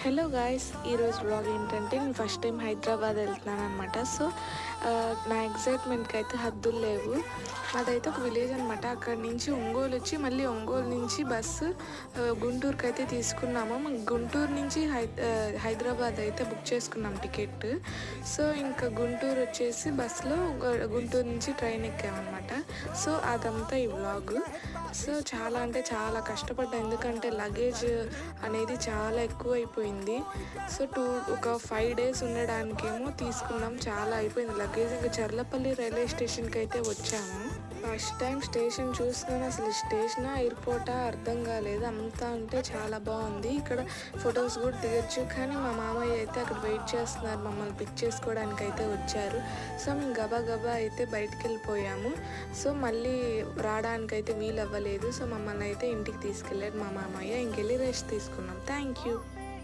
Hello guys, ఈరోజు vlog ఏంటంటే నేను ఫస్ట్ టైం హైదరాబాద్ వెళ్తున్నాను అనమాట. సో నా ఎగ్జైట్మెంట్కి అయితే హద్దులు లేవు. మాదైతే ఒక విలేజ్ అనమాట. అక్కడి నుంచి ఒంగోలు వచ్చి మళ్ళీ ఒంగోలు నుంచి బస్సు గుంటూరుకి అయితే తీసుకున్నాము. గుంటూరు నుంచి హైదరాబాద్ అయితే బుక్ చేసుకున్నాం టికెట్. సో ఇంకా గుంటూరు వచ్చేసి బస్సులో గుంటూరు నుంచి ట్రైన్ ఎక్కామన్నమాట. సో అదంతా ఈ వ్లాగ్. సో చాలా అంటే చాలా కష్టపడ్డా, ఎందుకంటే లగేజ్ అనేది చాలా ఎక్కువ అయిపోయింది. సో ఒక 5 days ఉండడానికేమో తీసుకున్నాం, చాలా అయిపోయింది లగేజ్. ఇంకా చర్లపల్లి రైల్వే స్టేషన్కి అయితే వచ్చాము. ఫస్ట్ టైం స్టేషన్ చూస్తున్నాను. అసలు స్టేషన్ ఎయిర్పోర్టా అర్థం కాలేదు. అంతా అంటే చాలా బాగుంది. ఇక్కడ ఫొటోస్ కూడా దిగచ్చు, కానీ మా మామయ్య అయితే అక్కడ వెయిట్ చేస్తున్నారు, మమ్మల్ని పిక్ చేసుకోవడానికి అయితే వచ్చారు. సో మేము గబా గబా అయితే బయటికి వెళ్ళిపోయాము. సో మళ్ళీ రావడానికి అయితే వీలు అవ్వలేదు. సో మమ్మల్ని అయితే ఇంటికి తీసుకెళ్ళారు మా మామయ్య. ఇంకెళ్ళి రెస్ట్ తీసుకున్నాం. Thank you.